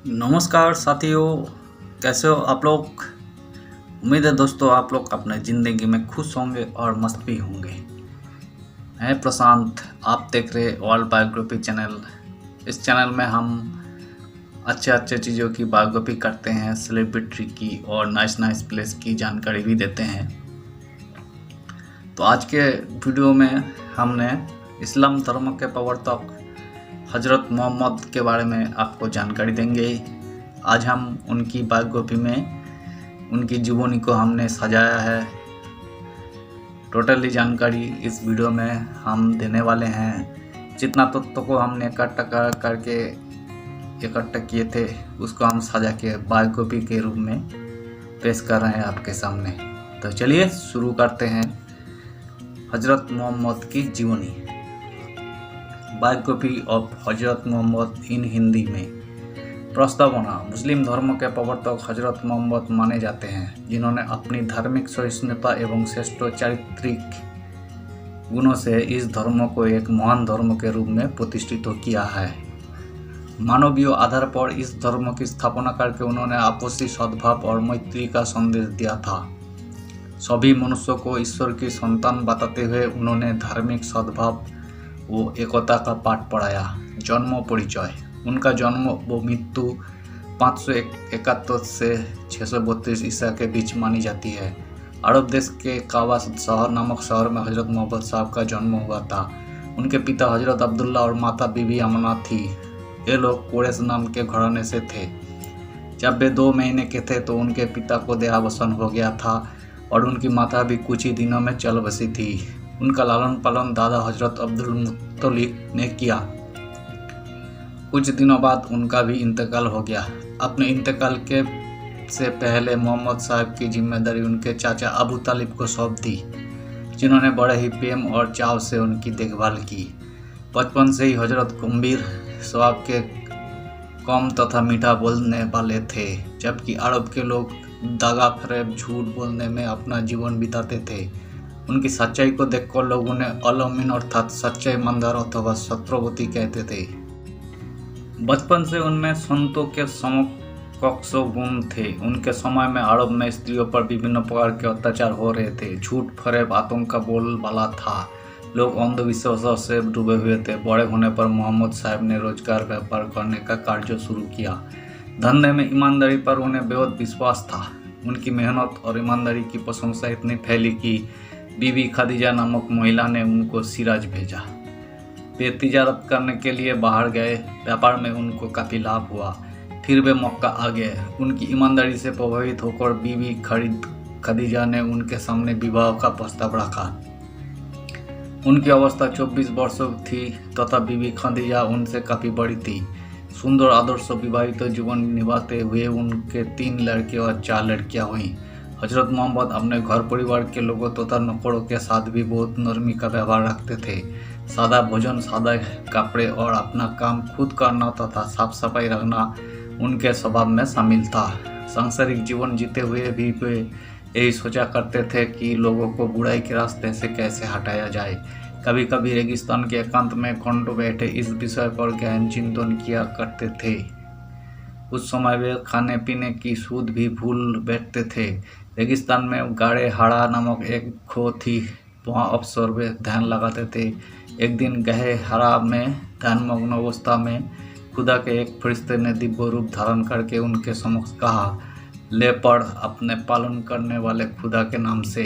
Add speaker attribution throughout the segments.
Speaker 1: नमस्कार साथियों, कैसे हो आप लोग। उम्मीद है दोस्तों आप लोग अपने ज़िंदगी में खुश होंगे और मस्त भी होंगे। मैं प्रशांत, आप देख रहे ऑल बायोग्राफी चैनल। इस चैनल में हम अच्छे चीज़ों की बायोग्राफी करते हैं, सेलिब्रिटी की और नाइस प्लेस की जानकारी भी देते हैं। तो आज के वीडियो में हमने इस्लाम धर्म के प्रवर्तक हज़रत मोहम्मद के बारे में आपको जानकारी देंगे। आज हम उनकी बायोग्राफी में उनकी जीवनी को हमने सजाया है। टोटली जानकारी इस वीडियो में हम देने वाले हैं। जितना तत्व को हमने इकट्ठा किए थे उसको हम सजा के बायोग्राफी के रूप में पेश कर रहे हैं आपके सामने। तो चलिए शुरू करते हैं हज़रत मोहम्मद की जीवनी। बायोग्राफी ऑफ हज़रत मोहम्मद इन हिंदी में। प्रस्तावना। मुस्लिम धर्म के प्रवर्तक हज़रत मोहम्मद माने जाते हैं, जिन्होंने अपनी धार्मिक सहिष्णुता एवं श्रेष्ठ चारित्रिक गुणों से इस धर्म को एक महान धर्म के रूप में प्रतिष्ठित किया है। मानवीय आधार पर इस धर्म की स्थापना करके उन्होंने आपसी सद्भाव और मैत्री का संदेश दिया था। सभी मनुष्यों को ईश्वर की संतान बताते हुए उन्होंने धार्मिक सद्भाव वो एकता का पाठ पढ़ाया। जन्म परिचय। उनका जन्म व मृत्यु 571 से 632 ईसा के बीच मानी जाती है। अरब देश के काबा शहर नामक शहर में हज़रत मोहम्मद साहब का जन्म हुआ था। उनके पिता हज़रत अब्दुल्ला और माता बीबी अमना थी। ये लोग कुरैश नाम के घराने से थे। जब वे 2 महीने के थे तो उनके पिता को देहावसान हो गया था और उनकी माता भी कुछ ही दिनों में चल बसी थी। उनका लालन पालन दादा हज़रत अब्दुल मुत्तलिब ने किया। कुछ दिनों बाद उनका भी इंतकाल हो गया। अपने इंतकाल के से पहले मोहम्मद साहब की जिम्मेदारी उनके चाचा अबू तालिब को सौंप दी, जिन्होंने बड़े ही प्रेम और चाव से उनकी देखभाल की। बचपन से ही हज़रत गंभीर स्वभाव के, कम तथा मीठा बोलने वाले थे, जबकि अरब के लोग दगा फरेब झूठ बोलने में अपना जीवन बिताते थे। उनकी सच्चाई को देखकर लोग उन्हें अल-अमीन अर्थात सच्चे ईमानदार अथवा सत्यवती कहते थे। बचपन से उनमें संतों के समकक्ष गुण थे। उनके समय में अरब में स्त्रियों पर विभिन्न प्रकार के अत्याचार हो रहे थे। झूठ फरेब आतंक का बोलबाला था। लोग अंधविश्वासों से डूबे हुए थे। बड़े होने पर मोहम्मद साहब ने रोजगार व्यापार करने का कार्य शुरू किया। धंधे में ईमानदारी पर उन्हें बेहद विश्वास था। उनकी मेहनत और ईमानदारी की प्रशंसा इतनी फैली कि बीबी खदीजा नामक महिला ने उनको सिराज भेजा। वे तिजारत करने के लिए बाहर गए। व्यापार में उनको काफ़ी लाभ हुआ। फिर वे मक्का आ गए। उनकी ईमानदारी से प्रभावित होकर बीबी खदीजा ने उनके सामने विवाह का प्रस्ताव रखा। उनकी अवस्था 24 वर्षों थी तथा बीबी खदीजा उनसे काफ़ी बड़ी थी। सुंदर आदर्श विवाहित जीवन निभाते हुए उनके 3 लड़के और 4 लड़कियां हुईं। हज़रत मोहम्मद अपने घर परिवार के लोगों तथा नौकरों के साथ भी बहुत नरमी का व्यवहार रखते थे। सादा भोजन, सादा कपड़े और अपना काम खुद करना तथा साफ सफाई रखना उनके स्वभाव में शामिल था। सांसारिक जीवन जीते हुए भी वे यही सोचा करते थे कि लोगों को बुराई के रास्ते से कैसे हटाया जाए। कभी कभी रेगिस्तान के एकांत में घंटों बैठे इस विषय पर गहन चिंतन किया करते थे। उस समय वे खाने पीने की सूध भी भूल बैठते थे। रेगिस्तान में गाढ़े हाड़ा नामक एक खो थी। वहाँ अवसर वे ध्यान लगाते थे। एक दिन गहे हरा में ध्यानमग्न अवस्था में खुदा के एक फरिश्ते ने दिव्य रूप धारण करके उनके समक्ष कहा, ले पढ़ अपने पालन करने वाले खुदा के नाम से।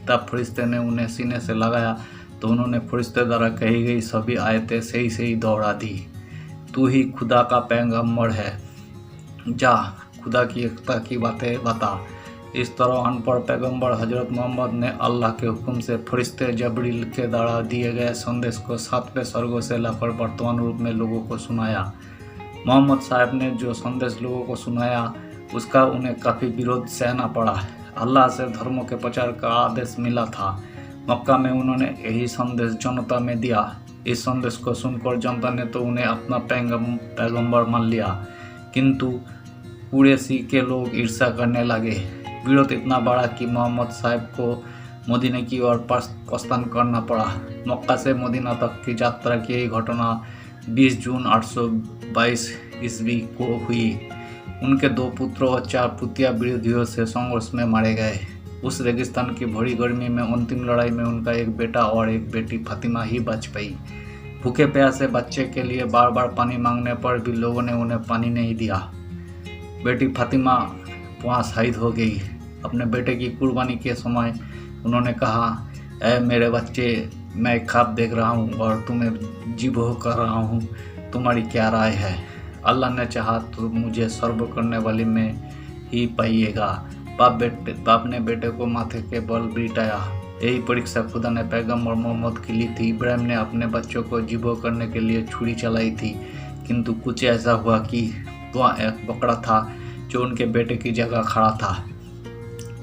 Speaker 1: तब फरिश्ते ने उन्हें सीने से लगाया तो उन्होंने फरिश्ते द्वारा कही गई सभी आयतें सही से ही दोहरा दी। तू ही खुदा का पैगंबर है, जा खुदा की एकता की बातें बता। इस तरह अनपढ़ पैगंबर हज़रत मोहम्मद ने अल्लाह के हुक्म से फरिश्ते जबरील के द्वारा दिए गए संदेश को 7वें स्वर्गों से लाकर वर्तमान रूप में लोगों को सुनाया। मोहम्मद साहब ने जो संदेश लोगों को सुनाया उसका उन्हें काफ़ी विरोध सहना पड़ा। अल्लाह से धर्मों के प्रचार का आदेश मिला था। मक्का में उन्होंने यही संदेश जनता में दिया। इस संदेश को सुनकर जनता ने तो उन्हें अपना पैगंबर मान लिया, किंतु कुरैशी के लोग ईर्ष्या करने लगे। विरोध इतना बढ़ा कि मोहम्मद साहब को मदीना की ओर प्रस्थान करना पड़ा। मक्का से मदीना तक की यात्रा की घटना 20 जून 822 ईस्वी को हुई। उनके 2 पुत्रों और 4 पुतिया विरोधियों से संघर्ष में मारे गए। उस रेगिस्तान की भरी गर्मी में अंतिम लड़ाई में उनका एक बेटा और एक बेटी फातिमा ही बच पाई। भूखे प्यासे बच्चे के लिए बार बार पानी मांगने पर भी लोगों ने उन्हें पानी नहीं दिया। बेटी फातिमा वहाँ शहीद हो गई। अपने बेटे की कुर्बानी के समय उन्होंने कहा, ऐ मेरे बच्चे, मैं ख्वाब देख रहा हूँ और तुम्हें जी भोग कर रहा हूँ, तुम्हारी क्या राय है? अल्लाह ने चाहा तो मुझे सर्व करने वाली में ही पाइएगा। बाप ने बेटे को माथे के बल बिठाया। यही परीक्षा खुदा ने पैगम्बर मोहम्मद की ली थी। इब्राहिम ने अपने बच्चों को जीबो करने के लिए छुरी चलाई थी, किंतु कुछ ऐसा हुआ कि वहाँ एक बकरा था जो उनके बेटे की जगह खड़ा था।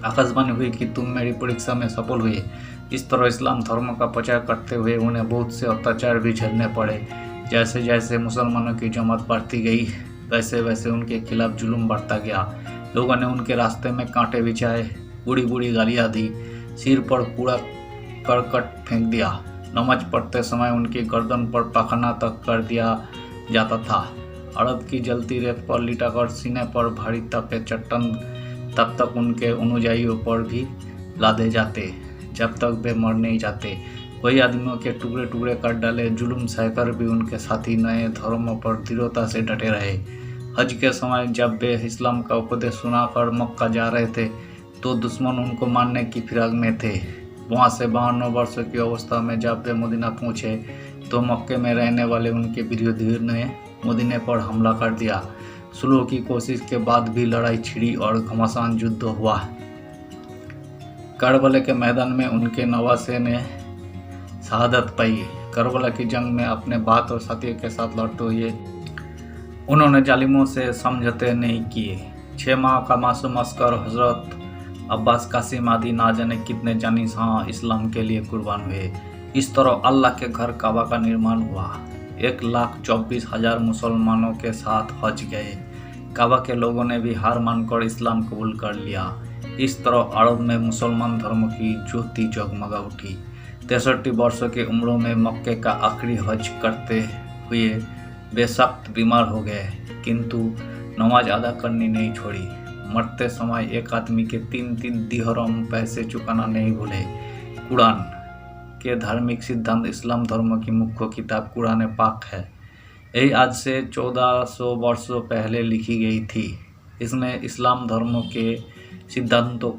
Speaker 1: आकाशवाणी हुई कि तुम मेरी परीक्षा में सफल हुए। इस तरह इस्लाम धर्म का प्रचार करते हुए उन्हें बहुत से अत्याचार भी झेलने पड़े। जैसे जैसे मुसलमानों की जमात बढ़ती गई, वैसे वैसे उनके खिलाफ जुल्म बढ़ता गया। लोगों ने उनके रास्ते में कांटे बिछाए, बुरी बुरी गालियाँ दी, सिर पर कूड़ा करकट फेंक दिया। नमाज पढ़ते समय उनकी गर्दन पर पाखना तक कर दिया जाता था। अरब की जलती रेत पर लिटाकर सीने पर भारी तपे चट्टान तब तक उनके अनुयायियों पर भी लादे जाते जब तक वे मर नहीं जाते। वही आदमियों के टुकड़े टुकड़े कर डाले। जुल्म सहकर भी उनके साथी नए धर्मों पर दृढ़ता से डटे रहे। हज के समय जब वे इस्लाम का उपदेश सुनाकर मक्का जा रहे थे तो दुश्मन उनको मारने की फिराक में थे। वहाँ से 52 वर्षों की अवस्था में जब वे मदीना पहुँचे तो मक्के में रहने वाले उनके विरोधियों ने मदीने पर हमला कर दिया। सुलह की कोशिश के बाद भी लड़ाई छिड़ी और घमासान युद्ध हुआ। करबला के मैदान में उनके नवासे ने शहादत पाई। करबला की जंग में अपने बात और साथियों के साथ लड़ते हुए उन्होंने जालिमों से समझौते नहीं किए। 6 माह का मासूम अस्कर हजरत अब्बास कासिम आदि ना जाने कितने जानिसां इस्लाम के लिए कुर्बान हुए। इस तरह अल्लाह के घर काबा का निर्माण हुआ। 1,24,000 मुसलमानों के साथ हज गए। काबा के लोगों ने भी हार मानकर इस्लाम कबूल कर लिया। इस तरह अरब में मुसलमान धर्म की ज्योति जगमगा उठी। 63 वर्षों की उम्र में मक्के का आखिरी हज करते हुए वे सख्त बीमार हो गए, किंतु नमाज अदा करनी नहीं छोड़ी। मरते समय एक आदमी के 3-3 दिहरम पैसे चुकाना नहीं भूले। कुरान के धार्मिक सिद्धांत इस्लाम धर्म की मुख्य किताब कुरान पाक है। यही आज से 1400 वर्षों पहले लिखी गई थी। इसमें इस्लाम धर्म के सिद्धांतों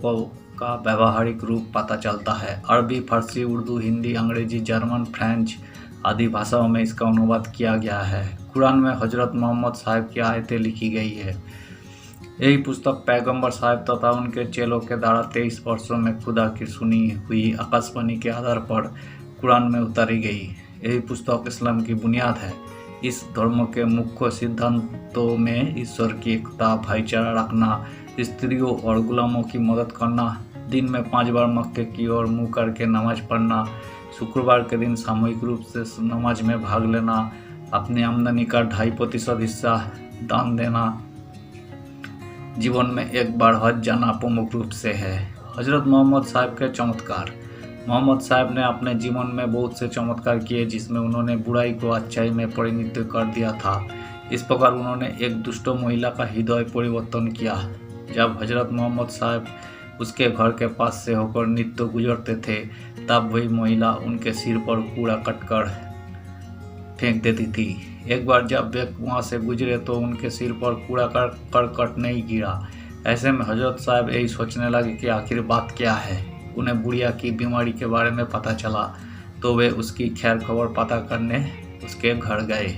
Speaker 1: का व्यावहारिक रूप पता चलता है। अरबी, फारसी, उर्दू, हिंदी, अंग्रेजी, जर्मन, फ्रेंच आदि भाषाओं में इसका अनुवाद किया गया है। कुरान में हजरत मोहम्मद साहब की आयतें लिखी गई है। यही पुस्तक पैगंबर साहब तथा उनके चेलों के द्वारा 23 वर्षों में खुदा की सुनी हुई आकाशवाणी के आधार पर कुरान में उतारी गई। यही पुस्तक इस्लाम की बुनियाद है। इस धर्म के मुख्य सिद्धांतों में ईश्वर की एकता, भाईचारा रखना, स्त्रियों और गुलामों की मदद करना, दिन में 5 बार मक्के की ओर मुँह करके नमाज पढ़ना, शुक्रवार के दिन सामूहिक रूप से नमाज में भाग लेना, अपनी आमदनी का 2.5% हिस्सा दान देना, जीवन में एक बार हज जाना प्रमुख रूप से है। हजरत मोहम्मद साहब के चमत्कार। मोहम्मद साहब ने अपने जीवन में बहुत से चमत्कार किए जिसमें उन्होंने बुराई को अच्छाई में परिणत कर दिया था। इस प्रकार उन्होंने एक दुष्ट महिला का हृदय परिवर्तन किया। जब हजरत मोहम्मद साहब उसके घर के पास से होकर नित्य गुजरते थे तब वही महिला उनके सिर पर कूड़ा कटकर फेंक देती थी। एक बार जब वे वहाँ से गुजरे तो उनके सिर पर कूड़ा करकट नहीं गिरा। ऐसे में हजरत साहब यही सोचने लगे कि आखिर बात क्या है। उन्हें बुढ़िया की बीमारी के बारे में पता चला तो वे उसकी खैर खबर पता करने उसके घर गए।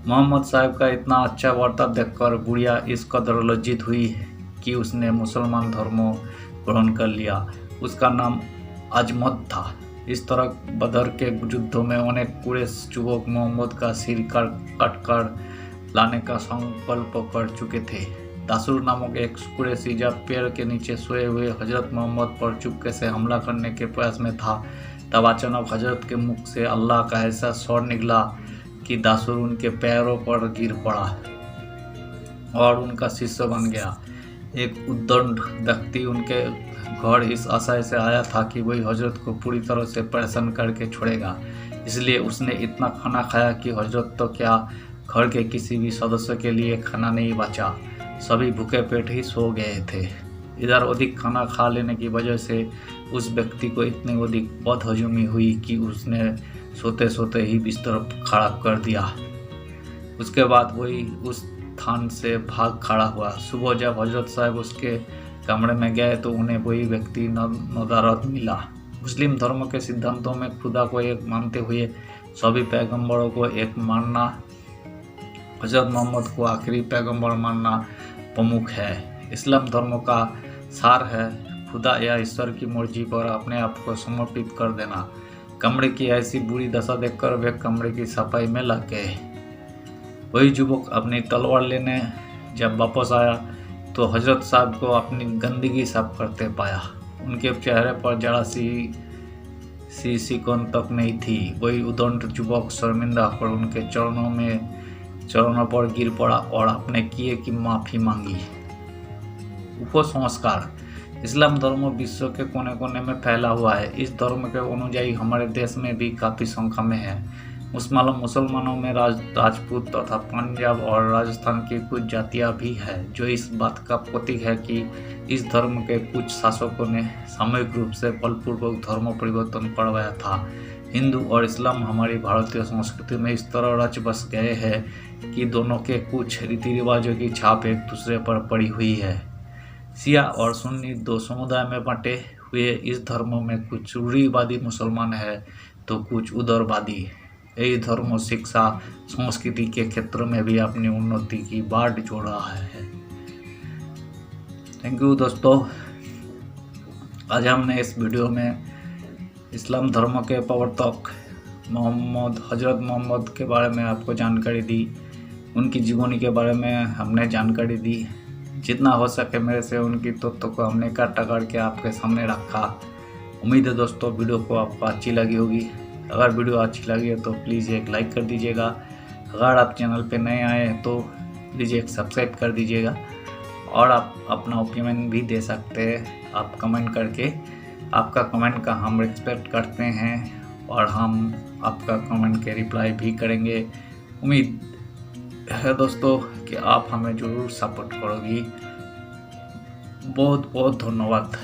Speaker 1: मोहम्मद साहब का इतना अच्छा वर्ताव देखकर बुढ़िया इस कदर लज्जित हुई कि उसने मुसलमान धर्म ग्रहण कर लिया। उसका नाम अजमत था। इस तरह बदर के युद्धों में अनेक कुरैश युवक मोहम्मद का सिर कट कर लाने का संकल्प कर चुके थे। दासुर नामक एक कुरैशी जब पेड़ के नीचे सोए हुए हजरत मोहम्मद पर चुपके से हमला करने के प्रयास में था तब अचानक हजरत के मुख से अल्लाह का ऐसा स्वर निकला कि दासुर उनके पैरों पर गिर पड़ा और उनका शिष्य बन गया। एक उद्दंड व्यक्ति उनके घर इस आशय से आया था कि वही हजरत को पूरी तरह से परेशान करके छोड़ेगा, इसलिए उसने इतना खाना खाया कि हजरत तो क्या घर के किसी भी सदस्य के लिए खाना नहीं बचा, सभी भूखे पेट ही सो गए थे। इधर अधिक खाना खा लेने की वजह से उस व्यक्ति को इतनी अधिक बदहजमी हुई कि उसने सोते सोते ही बिस्तर खड़ा कर दिया। उसके बाद वही उस स्थान से भाग खड़ा हुआ। सुबह जब हजरत साहब उसके कमरे में गए तो उन्हें वही व्यक्ति नदारद मिला। मुस्लिम धर्म के सिद्धांतों में खुदा को एक मानते हुए सभी पैगंबरों को एक मानना, हजरत मोहम्मद को आखिरी पैगंबर मानना प्रमुख है। इस्लाम धर्म का सार है खुदा या ईश्वर की मर्जी पर अपने आप को समर्पित कर देना। कमरे की ऐसी बुरी दशा देखकर वे कमरे की सफाई में लग गए। वही युवक अपनी तलवार लेने जब वापस आया तो हजरत साहब को अपनी गंदगी साफ करते पाया। उनके चेहरे पर जरा सी सिकोन तक नहीं थी। वही उदंड युवक शर्मिंदा होकर उनके चरणों पर गिर पड़ा और अपने किए की माफ़ी मांगी। उपसंस्कार। इस्लाम धर्म विश्व के कोने कोने में फैला हुआ है। इस धर्म के अनुयायी हमारे देश में भी काफ़ी संख्या में है। मुसलमानों में राजपूत तथा पंजाब और राजस्थान की कुछ जातियां भी हैं, जो इस बात का प्रतीक है कि इस धर्म के कुछ शासकों ने सामूहिक रूप से बलपूर्वक धर्म परिवर्तन करवाया था। हिंदू और इस्लाम हमारी भारतीय संस्कृति में इस तरह रच बस गए हैं कि दोनों के कुछ रीति रिवाजों की छाप एक दूसरे पर पड़ी हुई है। शिया और सुन्नी दो समुदाय में बंटे हुए इस धर्म में कुछ रूढ़िवादी मुसलमान हैं तो कुछ उदारवादी। यही धर्म शिक्षा संस्कृति के क्षेत्र में भी अपनी उन्नति की बाट जोड़ रहा है। थैंक यू दोस्तों। आज हमने इस वीडियो में इस्लाम धर्म के प्रवर्तक हजरत मोहम्मद के बारे में आपको जानकारी दी। उनकी जीवनी के बारे में हमने जानकारी दी। जितना हो सके मेरे से उनकी तथ्यों को हमने काट करके आपके सामने रखा। उम्मीद है दोस्तों वीडियो को आपको अच्छी लगी होगी। अगर वीडियो अच्छी लगी है तो प्लीज़ एक लाइक कर दीजिएगा। अगर आप चैनल पे नए आए हैं तो प्लीज़ एक सब्सक्राइब कर दीजिएगा और आप अपना ओपिनियन भी दे सकते हैं आप कमेंट करके। आपका कमेंट का हम रिस्पेक्ट करते हैं और हम आपका कमेंट के रिप्लाई भी करेंगे। उम्मीद है दोस्तों कि आप हमें ज़रूर सपोर्ट करोगी। बहुत बहुत धन्यवाद।